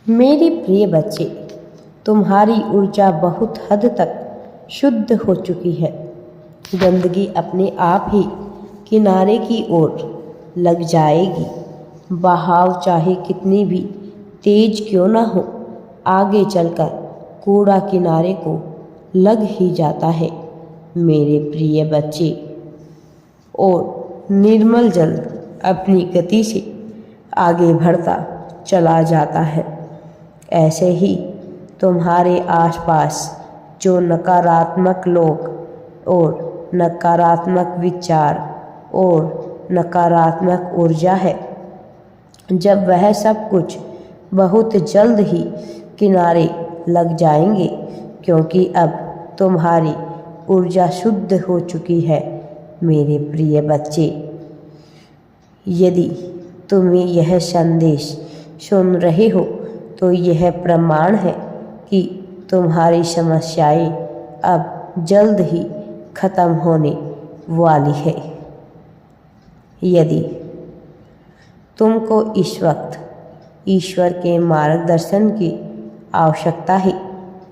मेरे प्रिय बच्चे, तुम्हारी ऊर्जा बहुत हद तक शुद्ध हो चुकी है। गंदगी अपने आप ही किनारे की ओर लग जाएगी। बहाव चाहे कितनी भी तेज क्यों ना हो, आगे चलकर कूड़ा किनारे को लग ही जाता है। मेरे प्रिय बच्चे, और निर्मल जल अपनी गति से आगे बढ़ता चला जाता है। ऐसे ही तुम्हारे आसपास जो नकारात्मक लोग और नकारात्मक विचार और नकारात्मक ऊर्जा है, जब वह सब कुछ बहुत जल्द ही किनारे लग जाएंगे, क्योंकि अब तुम्हारी ऊर्जा शुद्ध हो चुकी है। मेरे प्रिय बच्चे, यदि तुम्हें यह संदेश सुन रहे हो तो यह प्रमाण है कि तुम्हारी समस्याएं अब जल्द ही खत्म होने वाली है। यदि तुमको इस वक्त ईश्वर के मार्गदर्शन की आवश्यकता है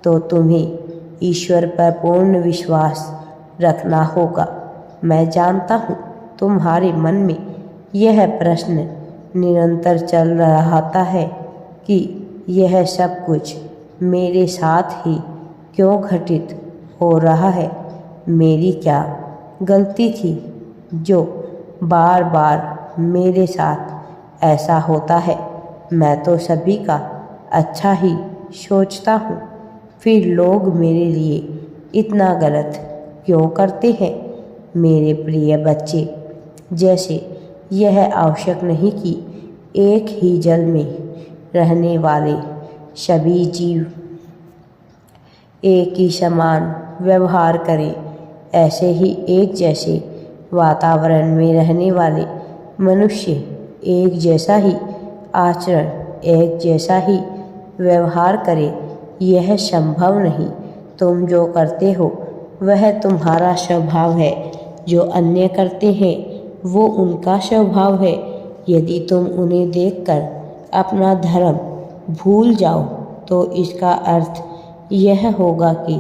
तो तुम्हें ईश्वर पर पूर्ण विश्वास रखना होगा। मैं जानता हूँ तुम्हारे मन में यह प्रश्न निरंतर चल रहा है कि यह सब कुछ मेरे साथ ही क्यों घटित हो रहा है। मेरी क्या गलती थी जो बार बार मेरे साथ ऐसा होता है। मैं तो सभी का अच्छा ही सोचता हूँ, फिर लोग मेरे लिए इतना गलत क्यों करते हैं। मेरे प्रिय बच्चे, जैसे यह आवश्यक नहीं कि एक ही जल में रहने वाले सभी जीव एक ही समान व्यवहार करें, ऐसे ही एक जैसे वातावरण में रहने वाले मनुष्य एक जैसा ही आचरण, एक जैसा ही व्यवहार करें, यह संभव नहीं। तुम जो करते हो वह तुम्हारा स्वभाव है, जो अन्य करते हैं वो उनका स्वभाव है। यदि तुम उन्हें देखकर अपना धर्म भूल जाओ तो इसका अर्थ यह होगा कि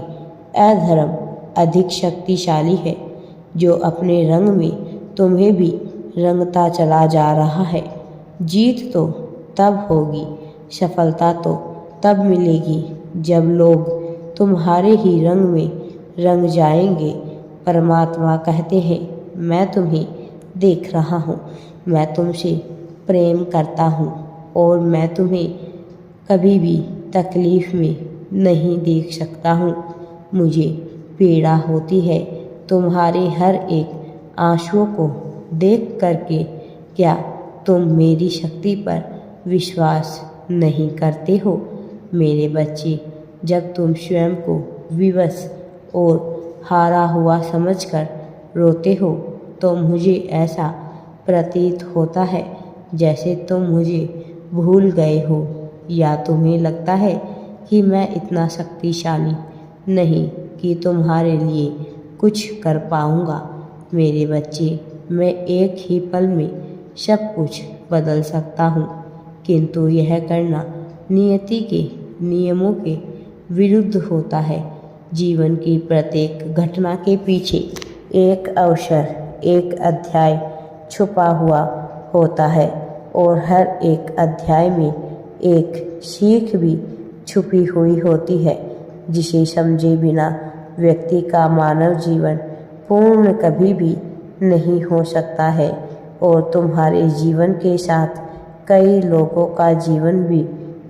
अधर्म अधिक शक्तिशाली है, जो अपने रंग में तुम्हें भी रंगता चला जा रहा है। जीत तो तब होगी, सफलता तो तब मिलेगी जब लोग तुम्हारे ही रंग में रंग जाएंगे। परमात्मा कहते हैं, मैं तुम्हें देख रहा हूँ, मैं तुमसे प्रेम करता हूँ और मैं तुम्हें कभी भी तकलीफ़ में नहीं देख सकता हूँ। मुझे पीड़ा होती है तुम्हारे हर एक आंसुओं को देख करके। क्या तुम मेरी शक्ति पर विश्वास नहीं करते हो। मेरे बच्चे, जब तुम स्वयं को विवश और हारा हुआ समझकर रोते हो तो मुझे ऐसा प्रतीत होता है जैसे तुम मुझे भूल गए हो, या तुम्हें लगता है कि मैं इतना शक्तिशाली नहीं कि तुम्हारे लिए कुछ कर पाऊँगा। मेरे बच्चे, मैं एक ही पल में सब कुछ बदल सकता हूँ, किंतु यह करना नियति के नियमों के विरुद्ध होता है। जीवन की प्रत्येक घटना के पीछे एक अवसर, एक अध्याय छुपा हुआ होता है और हर एक अध्याय में एक सीख भी छुपी हुई होती है, जिसे समझे बिना व्यक्ति का मानव जीवन पूर्ण कभी भी नहीं हो सकता है। और तुम्हारे जीवन के साथ कई लोगों का जीवन भी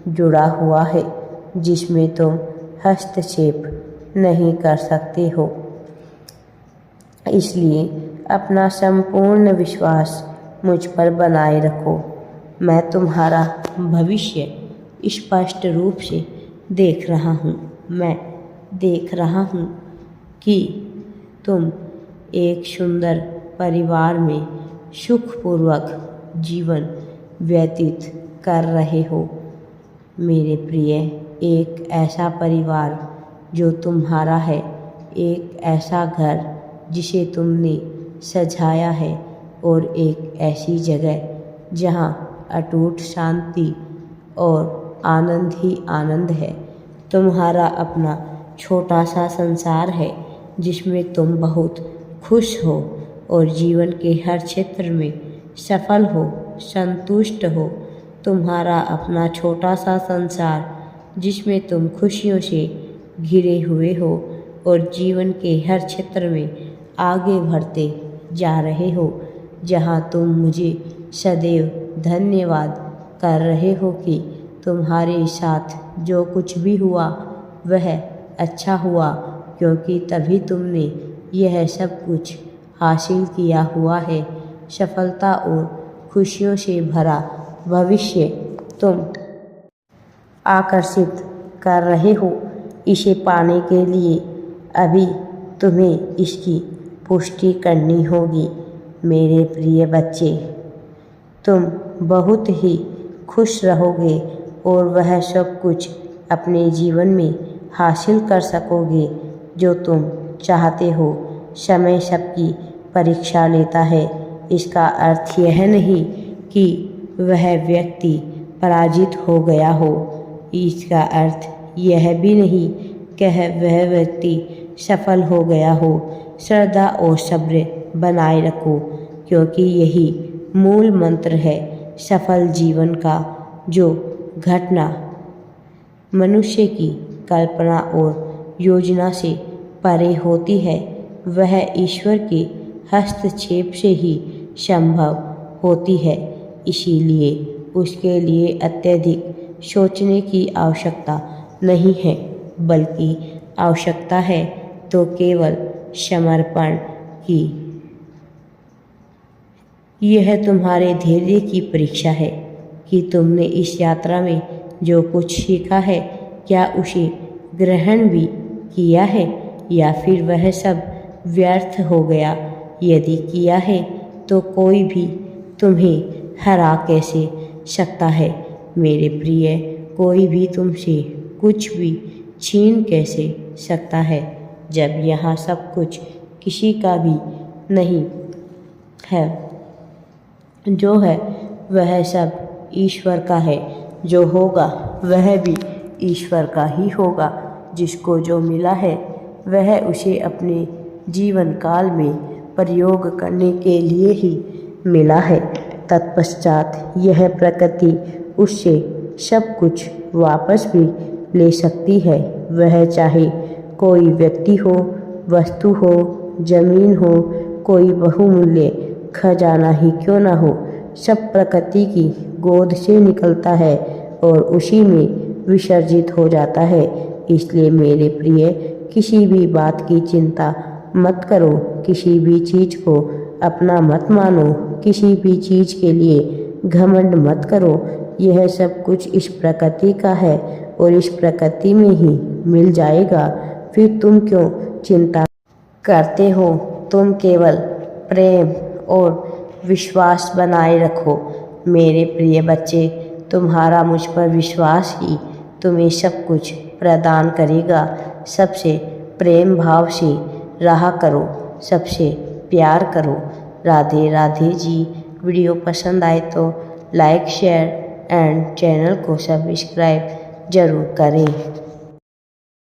जुड़ा हुआ है, जिसमें तुम हस्तक्षेप नहीं कर सकते हो। इसलिए अपना संपूर्ण विश्वास मुझ पर बनाए रखो। मैं तुम्हारा भविष्य स्पष्ट रूप से देख रहा हूँ। मैं देख रहा हूँ कि तुम एक सुंदर परिवार में सुखपूर्वक जीवन व्यतीत कर रहे हो। मेरे प्रिय, एक ऐसा परिवार जो तुम्हारा है, एक ऐसा घर जिसे तुमने सजाया है और एक ऐसी जगह जहाँ अटूट शांति और आनंद ही आनंद है। तुम्हारा अपना छोटा सा संसार है जिसमें तुम बहुत खुश हो और जीवन के हर क्षेत्र में सफल हो, संतुष्ट हो। तुम्हारा अपना छोटा सा संसार जिसमें तुम खुशियों से घिरे हुए हो और जीवन के हर क्षेत्र में आगे बढ़ते जा रहे हो, जहाँ तुम मुझे सदैव धन्यवाद कर रहे हो कि तुम्हारे साथ जो कुछ भी हुआ वह अच्छा हुआ, क्योंकि तभी तुमने यह सब कुछ हासिल किया हुआ है। सफलता और खुशियों से भरा भविष्य तुम आकर्षित कर रहे हो। इसे पाने के लिए अभी तुम्हें इसकी पुष्टि करनी होगी। मेरे प्रिय बच्चे, तुम बहुत ही खुश रहोगे और वह सब कुछ अपने जीवन में हासिल कर सकोगे जो तुम चाहते हो। समय सबकी परीक्षा लेता है। इसका अर्थ यह नहीं कि वह व्यक्ति पराजित हो गया हो। इसका अर्थ यह भी नहीं कि वह व्यक्ति सफल हो गया हो। श्रद्धा और सब्र बनाए रखो, क्योंकि यही मूल मंत्र है सफल जीवन का। जो घटना मनुष्य की कल्पना और योजना से परे होती है वह ईश्वर के हस्तक्षेप से ही संभव होती है। इसीलिए उसके लिए अत्यधिक सोचने की आवश्यकता नहीं है, बल्कि आवश्यकता है तो केवल समर्पण की। यह तुम्हारे धैर्य की परीक्षा है कि तुमने इस यात्रा में जो कुछ सीखा है क्या उसे ग्रहण भी किया है या फिर वह सब व्यर्थ हो गया। यदि किया है तो कोई भी तुम्हें हरा कैसे सकता है मेरे प्रिय। कोई भी तुमसे कुछ भी छीन कैसे सकता है जब यहाँ सब कुछ किसी का भी नहीं है। जो है वह सब ईश्वर का है। जो होगा वह भी ईश्वर का ही होगा। जिसको जो मिला है वह उसे अपने जीवन काल में प्रयोग करने के लिए ही मिला है। तत्पश्चात यह प्रकृति उससे सब कुछ वापस भी ले सकती है। वह चाहे कोई व्यक्ति हो, वस्तु हो, जमीन हो, कोई बहुमूल्य खजाना ही क्यों न हो, सब प्रकृति की गोद से निकलता है और उसी में विसर्जित हो जाता है। इसलिए मेरे प्रिय, किसी भी बात की चिंता मत करो, किसी भी चीज़ को अपना मत मानो, किसी भी चीज़ के लिए घमंड मत करो। यह सब कुछ इस प्रकृति का है और इस प्रकृति में ही मिल जाएगा। फिर तुम क्यों चिंता करते हो? तुम केवल प्रेम और विश्वास बनाए रखो। मेरे प्रिय बच्चे, तुम्हारा मुझ पर विश्वास ही तुम्हें सब कुछ प्रदान करेगा। सबसे प्रेम भाव से रहा करो, सबसे प्यार करो। राधे राधे जी। वीडियो पसंद आए तो लाइक, शेयर एंड चैनल को सब्सक्राइब जरूर करें।